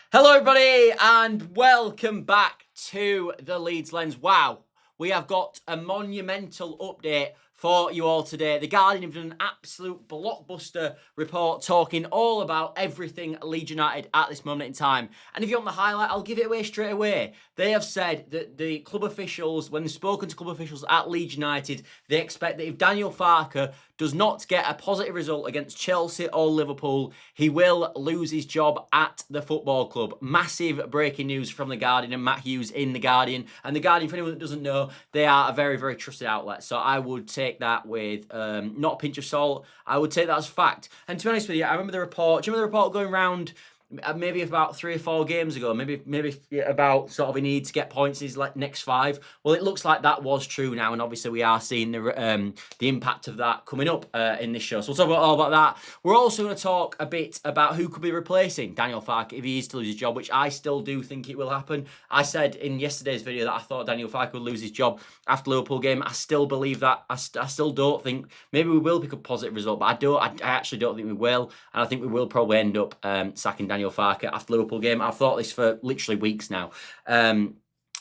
Hello everybody and welcome back to the Leeds Lens. Wow, we have got a monumental update for you all today. The Guardian have done an absolute blockbuster report talking all about everything Leeds United at this moment in time. And if you want the highlight, I'll give it away straight away. They have said that the club officials, when they've spoken to club officials at Leeds United, they expect that if Daniel Farke does not get a positive result against Chelsea or Liverpool, he will lose his job at the football club. Massive breaking news from The Guardian and Matt Hughes in The Guardian. And The Guardian, for anyone that doesn't know, they are a very, very trusted outlet. So I would take that with not a pinch of salt. I would take that as fact. And to be honest with you, I remember the report. Do you remember the report going round maybe about 3 or 4 games ago, maybe about sort of he needs to get points in his next 5. Well, it looks like that was true now, and obviously we are seeing the impact of that coming up in this show. So we'll talk all about that. We're also going to talk a bit about who could be replacing Daniel Farke if he is to lose his job, which I still do think it will happen. I said in yesterday's video that I thought Daniel Farke would lose his job after the Liverpool game. I still believe that. I still don't think maybe we will pick up a positive result, but I actually don't think we will, and I think we will probably end up sacking Daniel Farke after the Liverpool game. I've thought this for literally weeks now.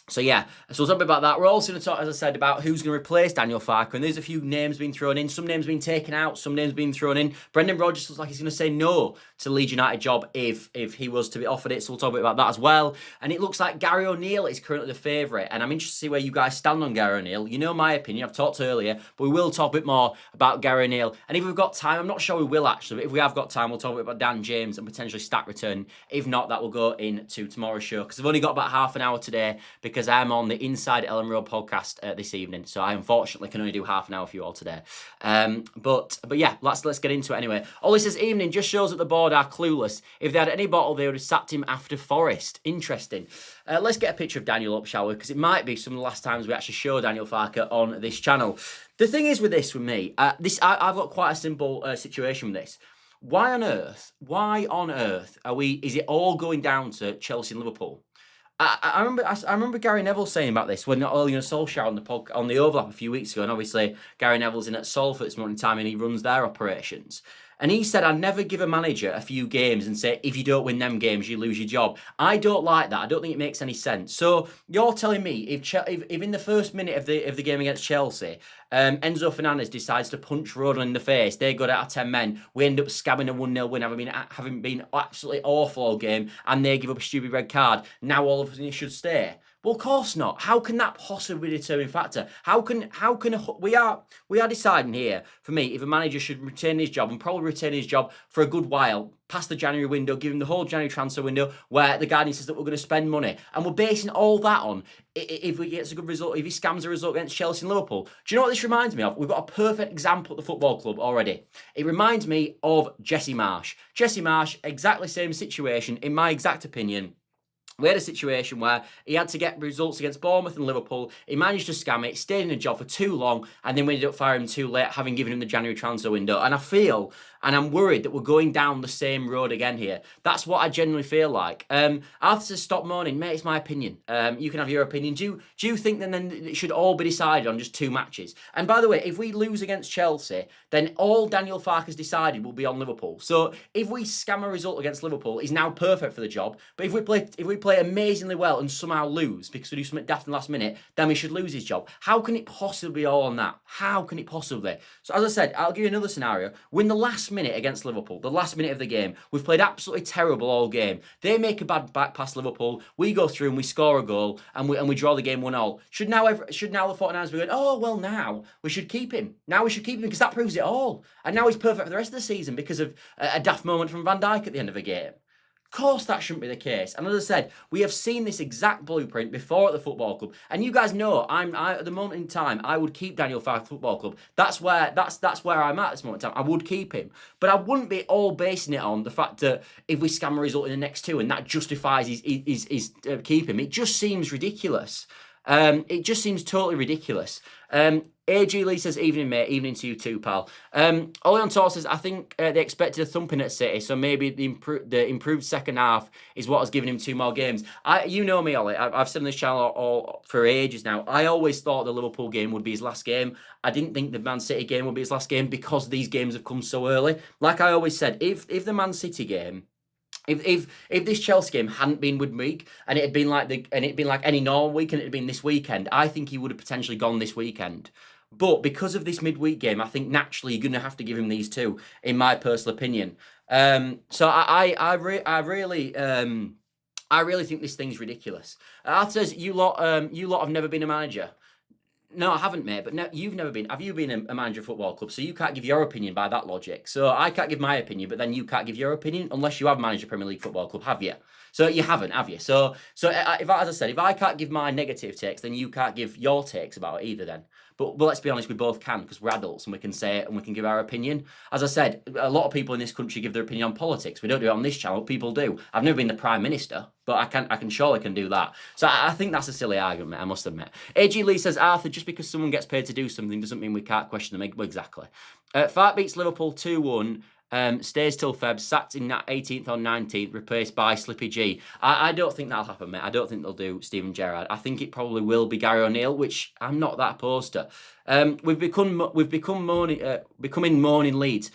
So we'll talk a bit about that. We're also going to talk, as I said, about who's going to replace Daniel Farke. And there's a few names being thrown in. Some names being taken out. Some names being thrown in. Brendan Rodgers looks like he's going to say no to the Leeds United job if he was to be offered it. So we'll talk a bit about that as well. And it looks like Gary O'Neill is currently the favourite. And I'm interested to see where you guys stand on Gary O'Neill. You know my opinion. I've talked earlier. But we will talk a bit more about Gary O'Neill. And if we've got time, I'm not sure we will actually. But if we have got time, we'll talk a bit about Dan James and potentially Stack return. If not, that will go into tomorrow's show. Because I've only got about half an hour today because I'm on the Inside Elland Road podcast this evening, so I unfortunately can only do half an hour for you all today. But yeah, let's get into it anyway. Ollie says, evening, just shows that the board are clueless. If they had any bottle, they would have sacked him after Forest. Interesting. Let's get a picture of Daniel up, shall we? Because it might be some of the last times we actually show Daniel Farke on this channel. The thing is with this, with me, I've got quite a simple situation with this. Why on earth is it all going down to Chelsea and Liverpool? I remember Gary Neville saying about this when Ole Gunnar Solskjaer on the overlap a few weeks ago, and obviously Gary Neville's in at Salford at this moment in time and he runs their operations. And he said, I'd never give a manager a few games and say, if you don't win them games, you lose your job. I don't like that. I don't think it makes any sense. So you're telling me if in the first minute of the game against Chelsea, Enzo Fernandez decides to punch Rodon in the face, they go out of 10 men, we end up scabbing a 1-0 win, having been absolutely awful all game, and they give up a stupid red card, now all of a sudden he should stay. Well, of course not. How can that possibly be a determining factor? We are deciding here, for me, if a manager should retain his job and probably retain his job for a good while, past the January window, give him the whole January transfer window where the Guardian says that we're going to spend money. And we're basing all that on if he gets a good result, if he scams a result against Chelsea and Liverpool. Do you know what this reminds me of? We've got a perfect example at the football club already. It reminds me of Jesse Marsh. Jesse Marsh, exactly same situation, in my exact opinion. We had a situation where he had to get results against Bournemouth and Liverpool. He managed to scam it, stayed in a job for too long, and then we ended up firing him too late, having given him the January transfer window. And I feel, and I'm worried that we're going down the same road again here. That's what I genuinely feel like. Arthur says, stop moaning. Mate, it's my opinion. You can have your opinion. Do you think then it should all be decided on just 2 matches? And by the way, if we lose against Chelsea, then all Daniel Farke has decided will be on Liverpool. So if we scam a result against Liverpool, he's now perfect for the job. But if we play amazingly well and somehow lose because we do something daft in the last minute, then we should lose his job. How can it possibly be all on that? How can it possibly? So as I said, I'll give you another scenario. We're in the last minute against Liverpool, the last minute of the game. We've played absolutely terrible all game. They make a bad back pass Liverpool. We go through and we score a goal and we draw the game 1-1. Should now the 49ers be going, oh, well, now we should keep him. Now we should keep him because that proves it all. And now he's perfect for the rest of the season because of a daft moment from Van Dijk at the end of a game. Of course that shouldn't be the case. And as I said, we have seen this exact blueprint before at the football club. And you guys know, at the moment in time, I would keep Daniel Farke at the football club. That's where I'm at this moment in time. I would keep him. But I wouldn't be all basing it on the fact that if we scam a result in the next 2 and that justifies his keep him. It just seems ridiculous. It just seems totally ridiculous. AG Lee says, evening, mate. Evening to you too, pal. Ollie on Tor says, I think they expected a thumping at City, so maybe the improved second half is what has given him 2 more games. You know me, Ollie. I've said on this channel all for ages now. I always thought the Liverpool game would be his last game. I didn't think the Man City game would be his last game because these games have come so early. Like I always said, if the Man City game If this Chelsea game hadn't been midweek and it'd been like any normal week and it had been this weekend, I think he would have potentially gone this weekend. But because of this midweek game, I think naturally you're going to have to give him these two, in my personal opinion. So I really think this thing's ridiculous. Arthur says you lot have never been a manager. No, I haven't, mate. But no, you've never been. Have you been a manager of a football club? So you can't give your opinion by that logic. So I can't give my opinion, but then you can't give your opinion unless you have managed a Premier League football club, have you? So you haven't, have you? So if as I said, if I can't give my negative takes, then you can't give your takes about it either. Then. But let's be honest, we both can because we're adults and we can say it and we can give our opinion. As I said, a lot of people in this country give their opinion on politics. We don't do it on this channel. People do. I've never been the Prime Minister, but I can surely can do that. So I think that's a silly argument, I must admit. AG Lee says, Arthur, just because someone gets paid to do something doesn't mean we can't question them. Exactly. Farke beats Liverpool 2-1. Stays till Feb, sacked in 18th or 19th, replaced by Slippy G. I don't think that'll happen, mate. I don't think they'll do Steven Gerrard. I think it probably will be Gary O'Neill, which I'm not that opposed to. We've becoming mourning Leeds.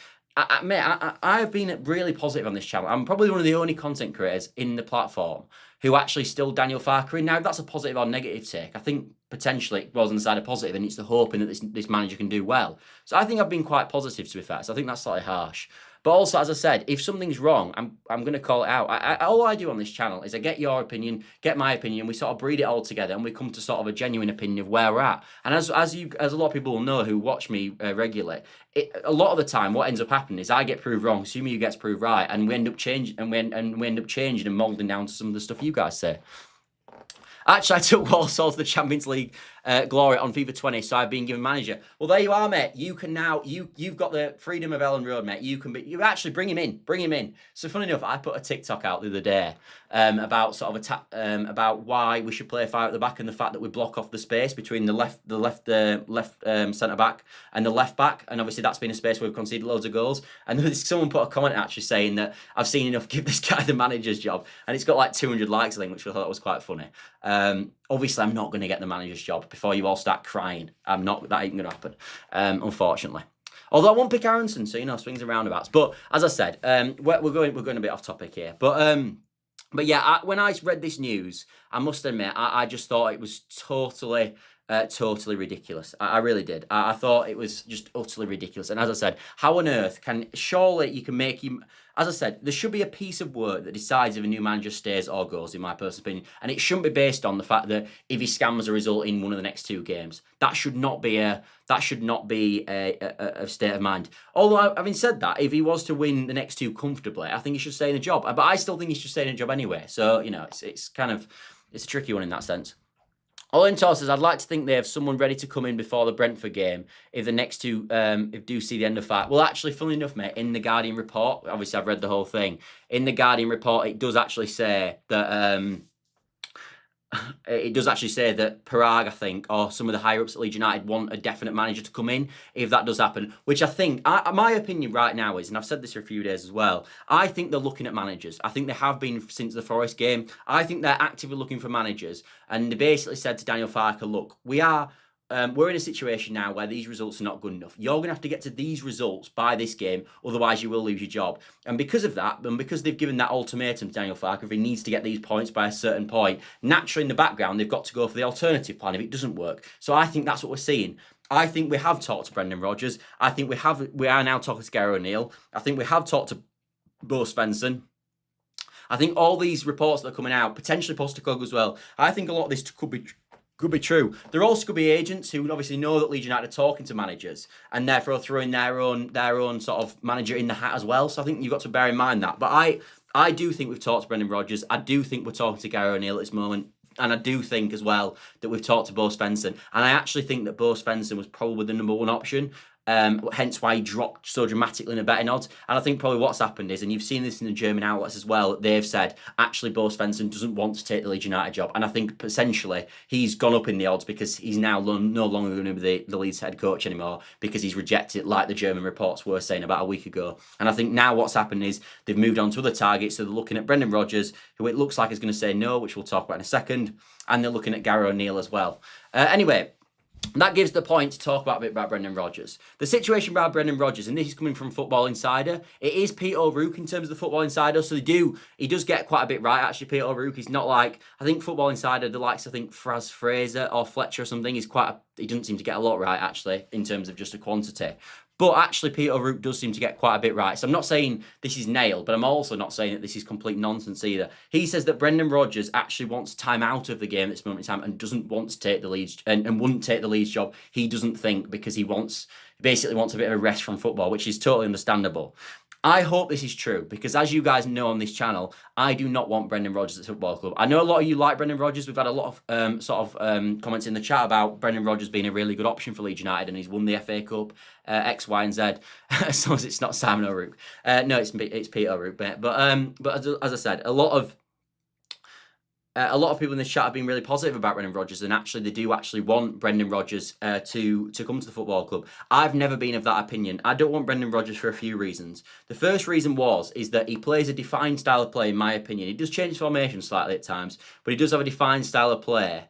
Mate, I've been really positive on this channel. I'm probably one of the only content creators in the platform who actually still Daniel Farke in. Now, if that's a positive or negative take, I think potentially it was on the side of positive, and it's the hoping that this manager can do well. So I think I've been quite positive, to be fair. So I think that's slightly harsh. But also, as I said, if something's wrong, I'm going to call it out. All I do on this channel is I get your opinion, get my opinion, we sort of breed it all together, and we come to sort of a genuine opinion of where we're at. And as a lot of people will know who watch me regularly, a lot of the time, what ends up happening is I get proved wrong, Sumu gets proved right, and we end up changing and moulding down to some of the stuff you guys say. Actually, I took Walsall to the Champions League glory on FIFA 20, so I've been given manager. Well, there you are, mate. You can now, you've got the freedom of Elland Road, mate. You actually bring him in. So funny enough, I put a TikTok out the other day about sort of about why we should play 5 at the back and the fact that we block off the space between the left centre back and the left back, and obviously that's been a space where we've conceded loads of goals. And someone put a comment actually saying that I've seen enough give this guy the manager's job, and it's got like 200 likes, I think, which I thought was quite funny. Obviously, I'm not going to get the manager's job before you all start crying. That ain't going to happen, unfortunately. Although I won't pick Aronson, so swings and roundabouts. But as I said, we're going a bit off topic here. But yeah, when I read this news, I must admit, I just thought it was totally ridiculous. I really did. I thought it was just utterly ridiculous. And as I said, how on earth surely you can make him... As I said, there should be a piece of work that decides if a new manager stays or goes, in my personal opinion. And it shouldn't be based on the fact that if he scams a result in one of the next 2 games. That should not be a state of mind. Although, having said that, if he was to win the next 2 comfortably, I think he should stay in the job. But I still think he should stay in the job anyway. So, it's a tricky one in that sense. Olin Tor says, I'd like to think they have someone ready to come in before the Brentford game if the next 2 do see the end of Farke. Well, actually, funnily enough, mate, in the Guardian report, obviously I've read the whole thing. In the Guardian report, it does actually say that Parag, I think, or some of the higher ups at Leeds United want a definite manager to come in if that does happen. Which I think, my opinion right now is, and I've said this for a few days as well, I think they're looking at managers. I think they have been since the Forest game. I think they're actively looking for managers. And they basically said to Daniel Farke, look, we're in a situation now where these results are not good enough. You're going to have to get to these results by this game, otherwise you will lose your job. And because of that, and because they've given that ultimatum to Daniel Farke, if he needs to get these points by a certain point, naturally in the background, they've got to go for the alternative plan if it doesn't work. So I think that's what we're seeing. I think we have talked to Brendan Rodgers. I think we are now talking to Gary O'Neill. I think we have talked to Bo Svensson. I think all these reports that are coming out, potentially Postecoglou as well, I think a lot of this could be true. There also could be agents who obviously know that Leeds United are talking to managers and therefore throwing their own sort of manager in the hat as well. So I think you've got to bear in mind that. But I do think we've talked to Brendan Rodgers. I do think we're talking to Gary O'Neill at this moment. And I do think as well that we've talked to Bo Svensson. And I actually think that Bo Svensson was probably the number 1 option. Hence why he dropped so dramatically in the betting odds. And I think probably what's happened is, and you've seen this in the German outlets as well, they've said actually Bo Svensson doesn't want to take the Leeds United job. And I think essentially he's gone up in the odds because he's now no longer going to be the Leeds head coach anymore because he's rejected it, like the German reports were saying about a week ago. And I think now what's happened is they've moved on to other targets. So they're looking at Brendan Rodgers, who it looks like is going to say no, which we'll talk about in a second. And they're looking at Gary O'Neill as well. Anyway, that gives the point to talk about a bit about Brendan Rodgers. The situation about Brendan Rodgers, and this is coming from Football Insider, it is Peter O'Rourke in terms of the Football Insider, so he does get quite a bit right, actually. Peter O'Rourke is not like, I think Football Insider, the likes, I think Fraz Fraser or Fletcher or something, he doesn't seem to get a lot right, actually, in terms of just a quantity. But actually, Peter O'Rourke does seem to get quite a bit right. So I'm not saying this is nailed, but I'm also not saying that this is complete nonsense either. He says that Brendan Rodgers actually wants time out of the game at this moment in time and doesn't want to take the Leeds and wouldn't take the Leeds job. He doesn't think, because he basically wants a bit of a rest from football, which is totally understandable. I hope this is true, because as you guys know on this channel, I do not want Brendan Rodgers at the football club. I know a lot of you like Brendan Rodgers. We've had a lot of comments in the chat about Brendan Rodgers being a really good option for Leeds United, and he's won the FA Cup, X, Y, and Z. As long as it's not Simon O'Rourke. No, it's Peter O'Rourke, mate. But as I said, a lot of people in this chat have been really positive about Brendan Rodgers, and actually they do want Brendan Rodgers to come to the football club. I've never been of that opinion. I don't want Brendan Rodgers for a few reasons. The first reason is that he plays a defined style of play, in my opinion. He does change his formation slightly at times, but he does have a defined style of play.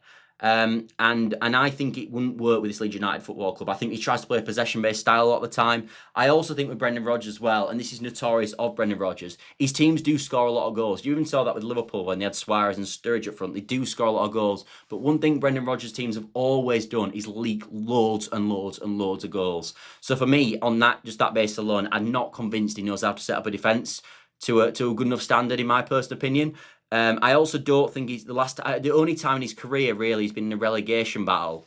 And I think it wouldn't work with this Leeds United Football Club. I think he tries to play a possession-based style a lot of the time. I also think with Brendan Rodgers as well, and this is notorious of Brendan Rodgers, his teams do score a lot of goals. You even saw that with Liverpool when they had Suarez and Sturridge up front. They do score a lot of goals. But one thing Brendan Rodgers' teams have always done is leak loads and loads and loads of goals. So for me, on just that base alone, I'm not convinced he knows how to set up a defence to a good enough standard, in my personal opinion. I also don't think he's the only time in his career really he's been in a relegation battle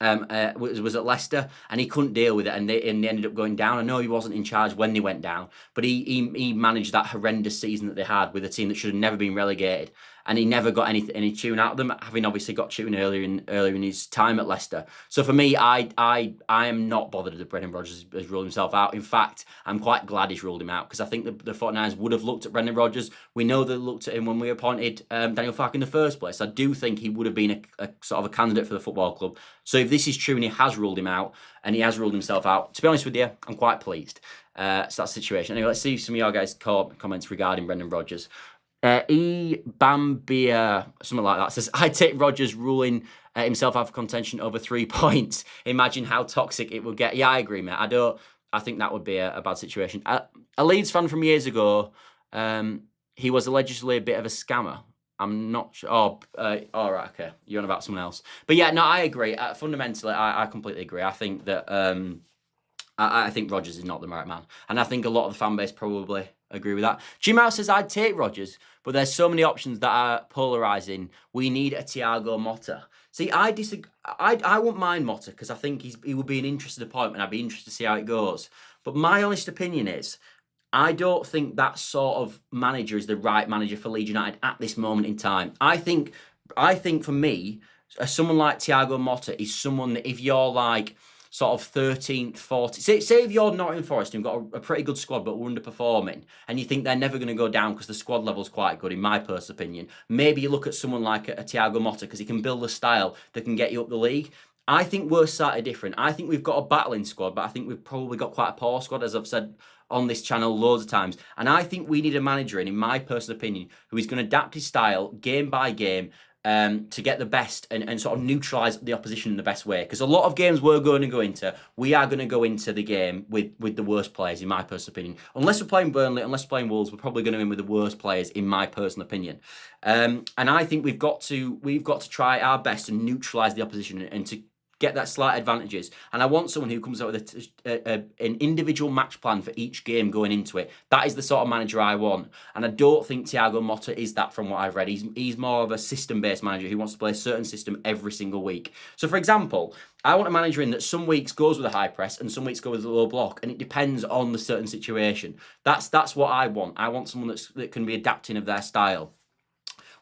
was at Leicester, and he couldn't deal with it, and they ended up going down. I know he wasn't in charge when they went down, but he managed that horrendous season that they had with a team that should have never been relegated, and he never got any tune out of them, having obviously got tune earlier in his time at Leicester. So for me, I am not bothered that Brendan Rodgers has ruled himself out. In fact, I'm quite glad he's ruled him out, because I think the 49ers would have looked at Brendan Rodgers. We know they looked at him when we appointed Daniel Farke in the first place. I do think he would have been a sort of a candidate for the football club. So if this is true and he has ruled him out, and he has ruled himself out, to be honest with you, I'm quite pleased. So that's the situation. Anyway, let's see some of your guys' comments regarding Brendan Rodgers. Bambia, something like that, says, I'd take Rodgers ruling himself out of contention over 3 points. Imagine how toxic it would get. Yeah, I agree, mate. I think that would be a bad situation. A Leeds fan from years ago, he was allegedly a bit of a scammer. I'm not sure. Oh, all right, okay. You're on about someone else. But yeah, no, I agree. Fundamentally, I completely agree. I think that I think Rodgers is not the right man. And I think a lot of the fan base probably agree with that. Jim House says, I'd take Rodgers, but there's so many options that are polarising. We need a Thiago Motta. See, I disagree. I wouldn't mind Motta, because I think he would be an interesting appointment. I'd be interested to see how it goes. But my honest opinion is, I don't think that sort of manager is the right manager for Leeds United at this moment in time. I think for me, someone like Thiago Motta is someone that if you're like sort of 13th, 14th, say if you're Nottingham Forest and you've got a pretty good squad but we're underperforming, and you think they're never going to go down because the squad level's quite good, in my personal opinion, maybe you look at someone like a Thiago Motta, because he can build a style that can get you up the league. I think we're slightly different. I think we've got a battling squad, but I think we've probably got quite a poor squad, as I've said on this channel loads of times. And I think we need a manager in my personal opinion, who is going to adapt his style game by game to get the best and sort of neutralise the opposition in the best way. Because a lot of games we are going to go into the game with the worst players, in my personal opinion. Unless we're playing Burnley, unless we're playing Wolves, we're probably going to win with the worst players, in my personal opinion. And I think we've got to try our best to neutralise the opposition and to get that slight advantages. And I want someone who comes out with an individual match plan for each game going into it. That is the sort of manager I want. And I don't think Thiago Motta is that, from what I've read. He's more of a system-based manager who wants to play a certain system every single week. So, for example, I want a manager in that some weeks goes with a high press and some weeks goes with a low block, and it depends on the certain situation. That's what I want. I want someone that can be adapting of their style.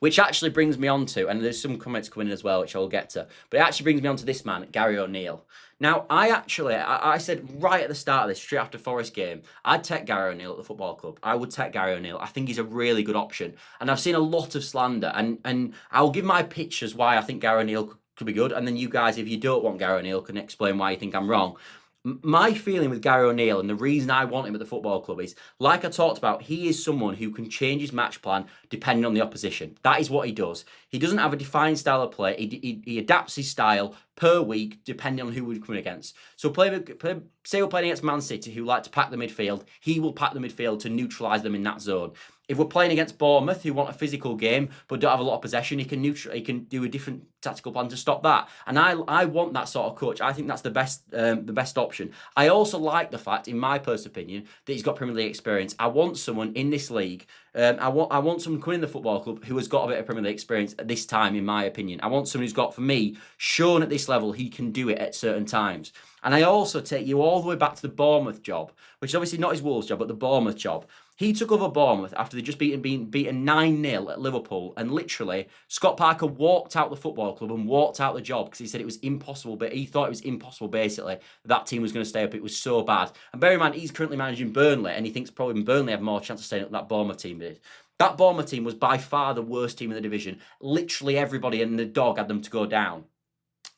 Which actually brings me on to, and there's some comments coming in as well, which I'll get to, but it actually brings me on to this man, Gary O'Neill. Now, I said right at the start of this, straight after Forest game, I'd take Gary O'Neill at the football club. I would take Gary O'Neill. I think he's a really good option. And I've seen a lot of slander, and I'll give my pitch as why I think Gary O'Neill could be good, and then you guys, if you don't want Gary O'Neill, can explain why you think I'm wrong. My feeling with Gary O'Neill, and the reason I want him at the football club, is, like I talked about, he is someone who can change his match plan depending on the opposition. That is what he does. He doesn't have a defined style of play. He adapts his style per week, depending on who we're coming against. So say we're playing against Man City, who like to pack the midfield. He will pack the midfield to neutralise them in that zone. If we're playing against Bournemouth, who want a physical game but don't have a lot of possession, he can do a different tactical plan to stop that. And I want that sort of coach. I think that's the best option. I also like the fact, in my personal opinion, that he's got Premier League experience. I want someone in this league. I want someone coming in the football club who has got a bit of Premier League experience at this time, in my opinion. I want someone who's got, for me, shown at this level he can do it at certain times. And I also take you all the way back to the Bournemouth job, which is obviously not his Wolves job, but the Bournemouth job. He took over Bournemouth after they'd just been beaten 9-0 at Liverpool, and literally Scott Parker walked out the football club and walked out the job because he said it was impossible, but he thought it was impossible basically that team was going to stay up. It was so bad. And bear in mind, he's currently managing Burnley, and he thinks probably Burnley have more chance of staying up than that Bournemouth team did. That Bournemouth team was by far the worst team in the division. Literally everybody and the dog had them to go down.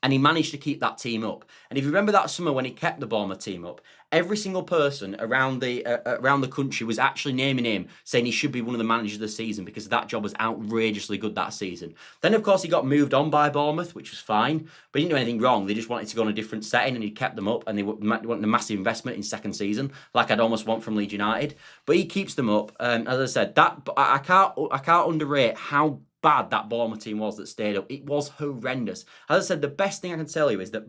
And he managed to keep that team up. And if you remember that summer when he kept the Bournemouth team up, every single person around the country was actually naming him, saying he should be one of the managers of the season because that job was outrageously good that season. Then, of course, he got moved on by Bournemouth, which was fine, but he didn't do anything wrong. They just wanted to go on a different setting, and he kept them up, and they wanted a massive investment in second season, like I'd almost want from Leeds United. But he keeps them up, and as I said, I can't underrate how bad that Bournemouth team was that stayed up. It was horrendous. As I said, the best thing I can tell you is that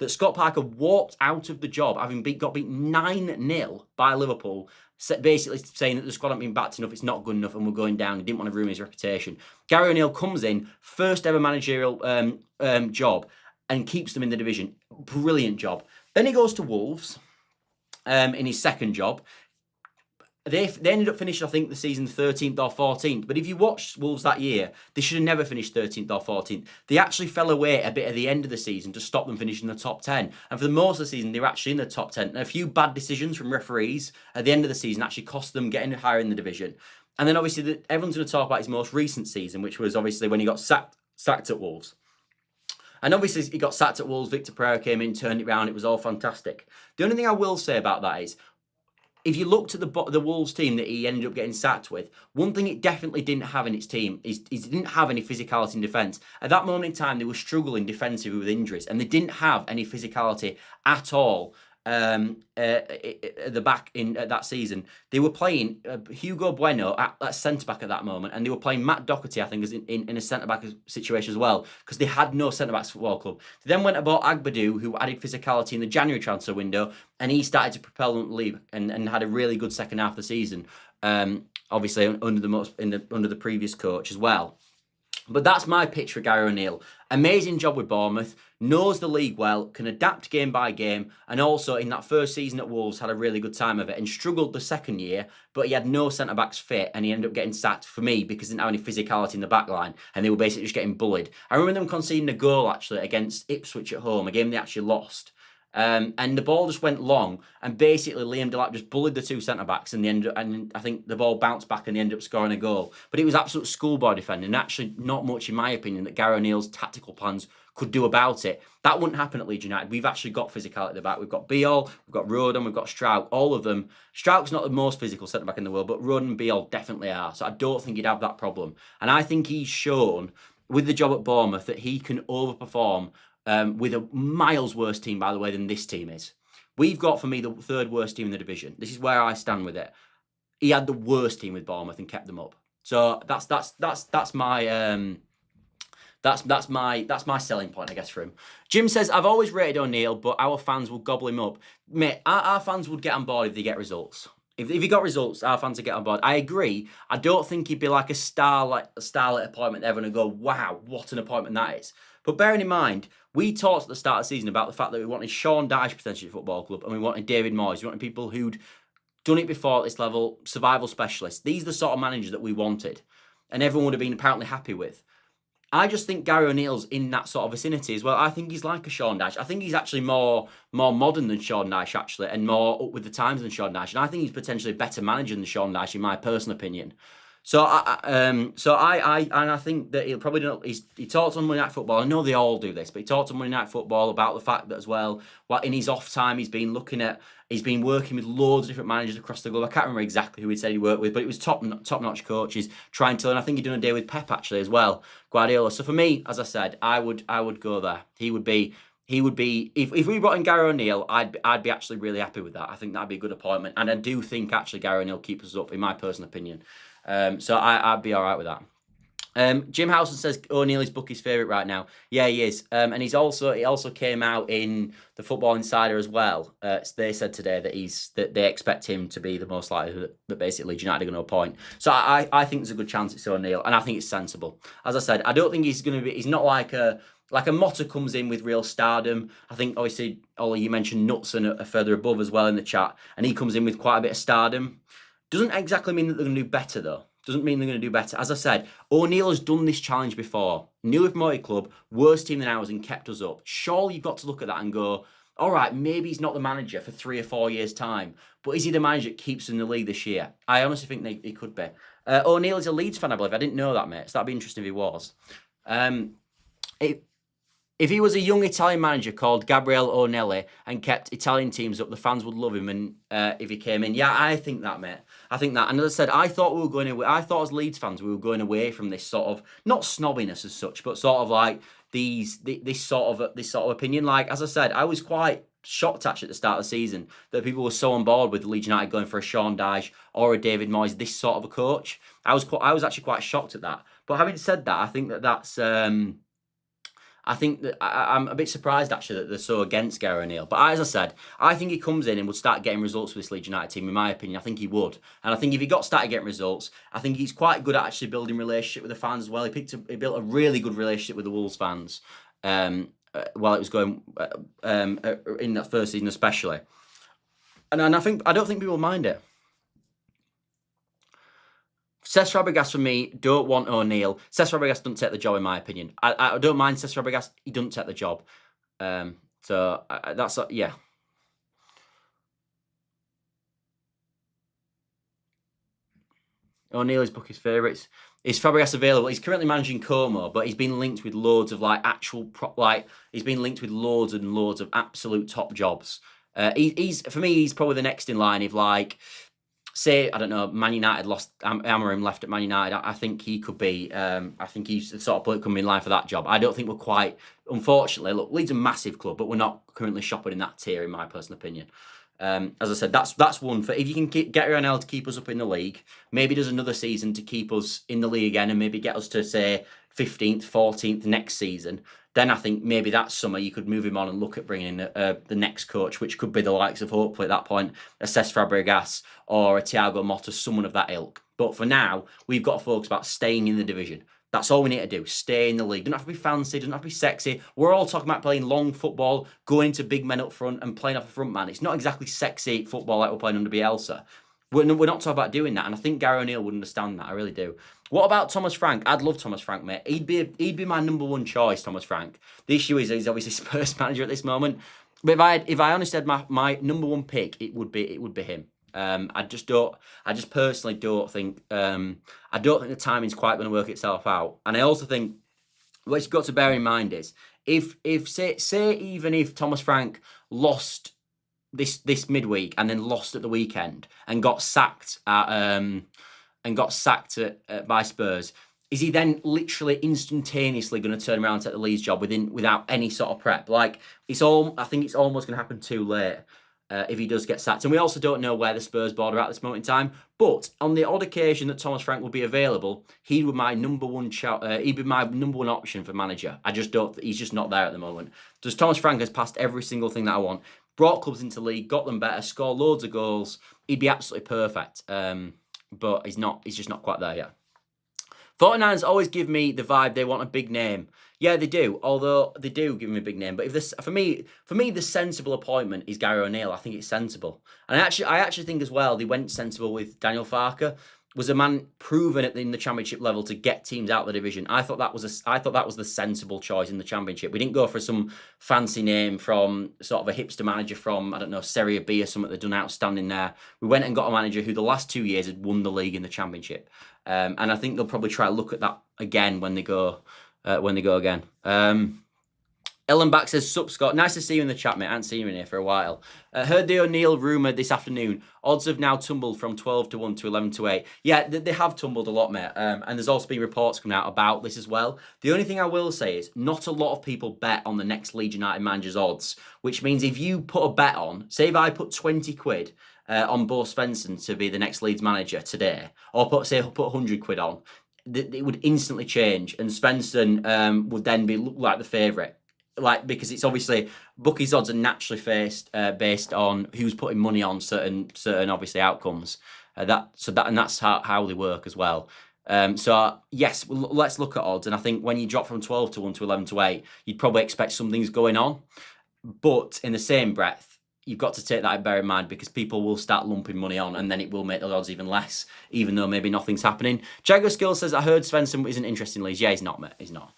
Scott Parker walked out of the job having got beaten 9-0 by Liverpool, basically saying that the squad hadn't been backed enough, it's not good enough, and we're going down. He didn't want to ruin his reputation. Gary O'Neill comes in, first ever managerial job, and keeps them in the division. Brilliant job. Then he goes to Wolves in his second job. They ended up finishing, I think, the season 13th or 14th. But if you watched Wolves that year, they should have never finished 13th or 14th. They actually fell away a bit at the end of the season to stop them finishing in the top 10. And for the most of the season, they were actually in the top 10. And a few bad decisions from referees at the end of the season actually cost them getting higher in the division. And then obviously, everyone's going to talk about his most recent season, which was obviously when he got sacked at Wolves. And obviously, he got sacked at Wolves. Victor Pereira came in, turned it around. It was all fantastic. The only thing I will say about that is, if you looked at the Wolves team that he ended up getting sacked with, one thing it definitely didn't have in its team is it didn't have any physicality in defence. At that moment in time, they were struggling defensively with injuries, and they didn't have any physicality at all at the back at that season. They were playing Hugo Bueno at centre-back at that moment, and they were playing Matt Doherty, I think, as in a centre-back situation as well, because they had no centre-backs football club. They then went about Agbadou, who added physicality in the January transfer window, and he started to propel them to leave and had a really good second half of the season, obviously under the previous coach as well. But that's my pitch for Gary O'Neill. Amazing job with Bournemouth, knows the league well, can adapt game by game, and also in that first season at Wolves had a really good time of it and struggled the second year, but he had no centre-backs fit, and he ended up getting sacked for me because he didn't have any physicality in the back line, and they were basically just getting bullied. I remember them conceding a goal, actually, against Ipswich at home, a game they actually lost. And the ball just went long, and basically Liam Delap just bullied the two centre-backs, and I think the ball bounced back and they ended up scoring a goal. But it was absolute schoolboy defending, and actually not much, in my opinion, that Gary O'Neill's tactical plans could do about it. That wouldn't happen at Leeds United. We've actually got physicality at the back. We've got Biol, we've got Rodon, we've got Strauch, all of them. Strauch's not the most physical centre-back in the world, but Rodon and Biol definitely are. So I don't think he'd have that problem. And I think he's shown, with the job at Bournemouth, that he can overperform with a miles worse team, by the way, than this team is. We've got, for me, the third worst team in the division. This is where I stand with it. He had the worst team with Bournemouth and kept them up. So that's my selling point, I guess, for him. Jim says, I've always rated O'Neill, but our fans will gobble him up. Mate, our fans would get on board if they get results. If he got results, our fans would get on board. I agree. I don't think he'd be like a starlet appointment. Everyone would go, wow, what an appointment that is. But bearing in mind, we talked at the start of the season about the fact that we wanted Sean Dyche potentially at Football Club, and we wanted David Moyes. We wanted people who'd done it before at this level, survival specialists. These are the sort of managers that we wanted, and everyone would have been apparently happy with. I just think Gary O'Neill's in that sort of vicinity as well. I think he's like a Sean Dyche. I think he's actually more modern than Sean Dyche, actually, and more up with the times than Sean Dyche. And I think he's potentially a better manager than Sean Dyche, in my personal opinion. I think that he'll probably know. He talks on Monday Night Football. I know they all do this, but he talks on Monday Night Football about the fact that as well, what in his off time he's been working with loads of different managers across the globe. I can't remember exactly who he said he worked with, but it was top notch coaches trying to learn. I think he'd done a day with Pep actually as well, Guardiola. So for me, as I said, I would go there. He would be if we brought in Gary O'Neill, I'd be actually really happy with that. I think that'd be a good appointment, and I do think actually Gary O'Neill keeps us up in my personal opinion. So I'd be all right with that. Jim Howson says O'Neill is Bucky's favourite right now. Yeah, he is. And he also came out in the Football Insider as well. They said today that they expect him to be the most likely that basically Leeds United are going to appoint. So I think there's a good chance it's O'Neill, and I think it's sensible. As I said, I don't think he's going to be. He's not like a Motta comes in with real stardom. I think obviously Ollie, you mentioned Knutson are further above as well in the chat, and he comes in with quite a bit of stardom. Doesn't exactly mean that they're going to do better though. Doesn't mean they're going to do better. As I said, O'Neill has done this challenge before. Newly promoted club, worst team than ours, and kept us up. Surely you've got to look at that and go, all right, maybe he's not the manager for 3 or 4 years' time, but is he the manager that keeps in the league this year? I honestly think he could be. O'Neill is a Leeds fan, I believe. I didn't know that, mate. So that'd be interesting if he was. If he was a young Italian manager called Gabriele O'Neill and kept Italian teams up, the fans would love him. And if he came in, yeah, I think that, mate. I think that. And as I said, I thought as Leeds fans, we were going away from this sort of not snobbiness as such, but sort of like this sort of opinion. Like as I said, I was quite shocked actually at the start of the season that people were so on board with Leeds United going for a Sean Dyche or a David Moyes, this sort of a coach. I was actually quite shocked at that. But having said that, I think that's. I think that I'm a bit surprised actually that they're so against Gary O'Neill. But as I said, I think he comes in and would start getting results for this Leeds United team. In my opinion, I think he would, and I think if he started getting results, I think he's quite good at actually building relationship with the fans as well. He built a really good relationship with the Wolves fans while it was going in that first season especially, and I don't think people mind it. Cesc Fabregas for me, don't want O'Neill. Cesc Fabregas doesn't take the job in my opinion. I don't mind Cesc Fabregas, he doesn't take the job. That's yeah. O'Neill is Bucky's favourites. Is Fabregas available? He's currently managing Como, but he's been linked with loads of he's been linked with loads and loads of absolute top jobs. For me, he's probably the next in line if say, I don't know, Man United Amorim left at Man United. I think he could be, I think he's the sort of player coming in line for that job. I don't think we're quite, unfortunately, look, Leeds are a massive club, but we're not currently shopping in that tier, in my personal opinion. As I said, that's one for, if you can get Ronaldo to keep us up in the league, maybe there's another season to keep us in the league again and maybe get us to, say, 15th, 14th next season. Then I think maybe that summer you could move him on and look at bringing in the next coach, which could be the likes of, hopefully at that point, a Cesc Fabregas or a Thiago Motta, someone of that ilk. But for now, we've got to focus about staying in the division. That's all we need to do, stay in the league. Doesn't have to be fancy, doesn't have to be sexy. We're all talking about playing long football, going into big men up front and playing off a front man. It's not exactly sexy football like we're playing under Bielsa. We're not talking about doing that, and I think Gary O'Neill would understand that. I really do. What about Thomas Frank? I'd love Thomas Frank, mate. He'd be my number one choice, Thomas Frank. The issue is he's obviously Spurs manager at this moment. But if I honestly had my number one pick, it would be him. I just personally don't think the timing's quite going to work itself out. And I also think what you've got to bear in mind is if even if Thomas Frank lost this midweek and then lost at the weekend and got sacked by Spurs, is he then literally instantaneously going to turn around and take the Leeds job without any sort of prep? I think it's almost going to happen too late if he does get sacked. And we also don't know where the Spurs board are at this moment in time. But on the odd occasion that Thomas Frank will be available, he would be my number one option for manager. He's just not there at the moment. Just Thomas Frank has passed every single thing that I want. Brought clubs into the league, got them better, scored loads of goals. He'd be absolutely perfect. But he's just not quite there yet. 49ers always give me the vibe they want a big name. Yeah, they do. Although they do give me a big name, but for me, the sensible appointment is Gary O'Neill. I think it's sensible, and I actually think as well they went sensible with Daniel Farke. was a man proven in the Championship level to get teams out of the division. I thought that was the sensible choice in the Championship. We didn't go for some fancy name from sort of a hipster manager from, I don't know, Serie B or something that done outstanding there. We went and got a manager who the last 2 years had won the league in the Championship, and I think they'll probably try to look at that again when they go again. Ellen back says, "Sup, Scott. Nice to see you in the chat, mate. I haven't seen you in here for a while. Heard the O'Neill rumour this afternoon. Odds have now tumbled from 12 to 1 to 11 to 8. Yeah, they have tumbled a lot, mate. And there's also been reports coming out about this as well. The only thing I will say is not a lot of people bet on the next Leeds United manager's odds, which means if you put a bet on, say if I put 20 quid on Bo Svensson to be the next Leeds manager today, or put 100 quid on, it would instantly change, and Svensson would then look like the favourite. Because it's obviously bookies' odds are naturally based on who's putting money on certain obviously outcomes. That's how they work as well. Yes, let's look at odds, and I think when you drop from 12 to 1 to 11 to 8, you'd probably expect something's going on. But in the same breath, you've got to take that and bear in mind, because people will start lumping money on, and then it will make the odds even less, even though maybe nothing's happening. Jago Skill says, "I heard Svensson isn't interested in Leeds." Yeah, he's not, mate. He's not.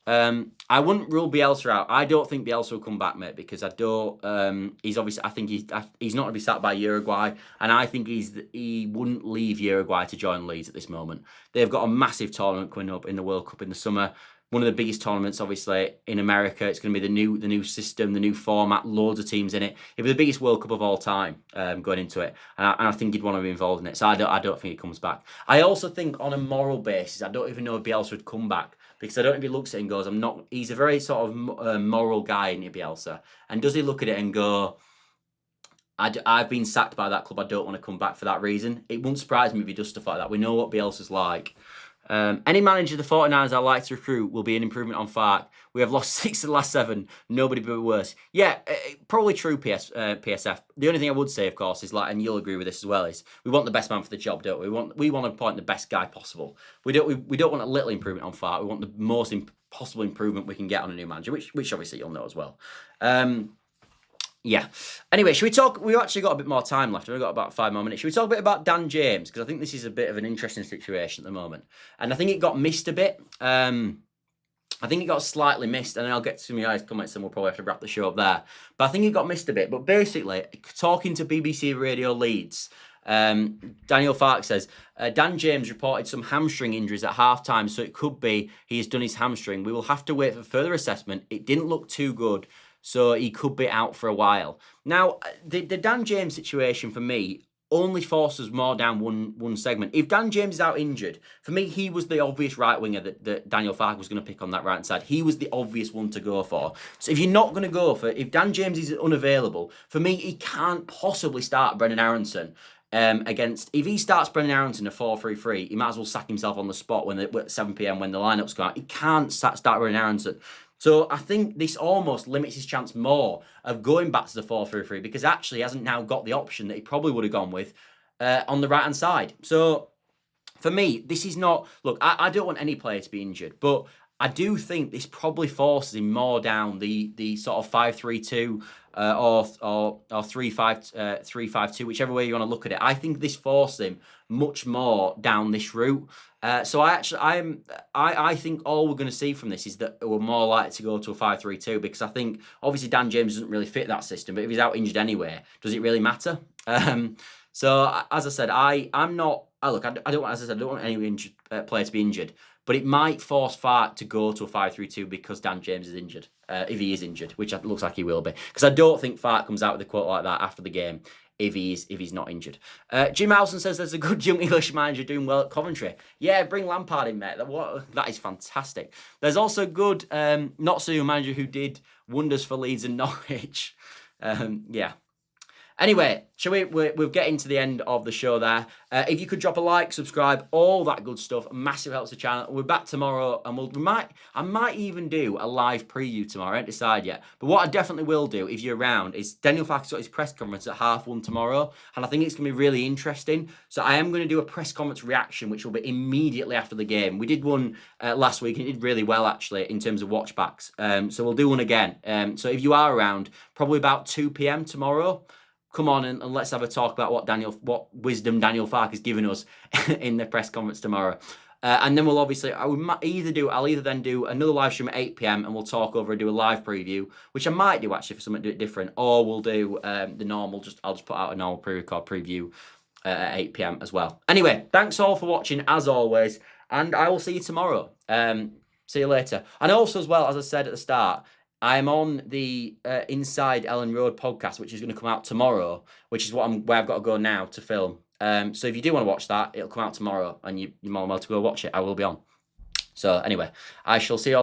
I wouldn't rule Bielsa out. I don't think Bielsa will come back, mate, because I don't. He's obviously. I think he's not going to be sacked by Uruguay, and I think he wouldn't leave Uruguay to join Leeds at this moment. They've got a massive tournament coming up in the World Cup in the summer. One of the biggest tournaments, obviously, in America. It's going to be the new system, the new format, loads of teams in it. It'll be the biggest World Cup of all time going into it, and I think he'd want to be involved in it. So I don't think he comes back. I also think on a moral basis, I don't even know if Bielsa would come back, because I don't know if he looks at it and goes, "I'm not." He's a very sort of moral guy, in Bielsa, and does he look at it and go, I've been sacked by that club, I don't want to come back for that reason"? It wouldn't surprise me if he does stuff like that. We know what Bielsa's like. Any manager the 49ers I like to recruit will be an improvement on Farke. We have lost 6 of the last 7. Nobody but worse. Yeah, probably true, PSF. The only thing I would say, of course, is and you'll agree with this as well, is we want the best man for the job, don't we? We want to appoint the best guy possible. We don't want a little improvement on Farke. We want the most possible improvement we can get on a new manager, which obviously you'll know as well. Yeah. Anyway, should we talk? We've actually got a bit more time left. We've got about 5 more minutes. Should we talk a bit about Dan James? Because I think this is a bit of an interesting situation at the moment. And I think it got missed a bit. I think it got slightly missed. And I'll get to some of your guys' comments and we'll probably have to wrap the show up there. But I think it got missed a bit. But basically, talking to BBC Radio Leeds, Daniel Farke says, Dan James reported some hamstring injuries at half-time, so it could be he has done his hamstring. We will have to wait for further assessment. It didn't look too good, so he could be out for a while. Now, the Dan James situation for me only forces more down one segment. If Dan James is out injured, for me, he was the obvious right winger that Daniel Farke was going to pick on that right side. He was the obvious one to go for. So if you're not going to go for, if Dan James is unavailable, for me, he can't possibly start Brendan Aronson. If he starts Brendan Aronson a 4-3-3, he might as well sack himself on the spot at 7 p.m. when the lineups come out. He can't start Brendan Aronson. So I think this almost limits his chance more of going back to the 4-3-3, because actually he hasn't now got the option that he probably would have gone with on the right-hand side. So for me, this is not... Look, I don't want any player to be injured, but I do think this probably forces him more down the sort of 5-3-2 or 3-5-2, whichever way you want to look at it. I think this forces him much more down this route. So I think all we're going to see from this is that we're more likely to go to a 5-3-2, because I think obviously Dan James doesn't really fit that system, but if he's out injured anyway, does it really matter? So as I said, I don't want any injured player to be injured, but it might force Farke to go to a 5-3-2 because Dan James is injured, if he is injured, which it looks like he will be, because I don't think Farke comes out with a quote like that after the game if he's not injured. Jim Howson says there's a good young English manager doing well at Coventry. Yeah, bring Lampard in, mate. That is fantastic. There's also good not so young manager who did wonders for Leeds and Norwich. Yeah. Anyway, we'll get into the end of the show there. If you could drop a like, subscribe, all that good stuff, massive helps the channel. We're back tomorrow, and I might even do a live preview tomorrow. I haven't decided yet. But what I definitely will do, if you're around, is Daniel Farke's got his press conference at 1:30 tomorrow, and I think it's going to be really interesting. So I am going to do a press conference reaction, which will be immediately after the game. We did one last week, and it did really well, actually, in terms of watchbacks. So we'll do one again. So if you are around, probably about 2 p.m. tomorrow, come on and let's have a talk about what wisdom Daniel Farke has given us in the press conference tomorrow. And then we'll obviously, I'll either then do another live stream at 8 p.m. and we'll talk over and do a live preview, which I might do actually for something different, or we'll do the normal, I'll just put out a normal pre-record preview at 8 p.m. as well. Anyway, thanks all for watching as always, and I will see you tomorrow. See you later. And also as well, as I said at the start, I'm on the Inside Elland Road podcast, which is going to come out tomorrow, which is where I've got to go now to film. So if you do want to watch that, it'll come out tomorrow, and you're more than welcome to go watch it. I will be on. So anyway, I shall see you all.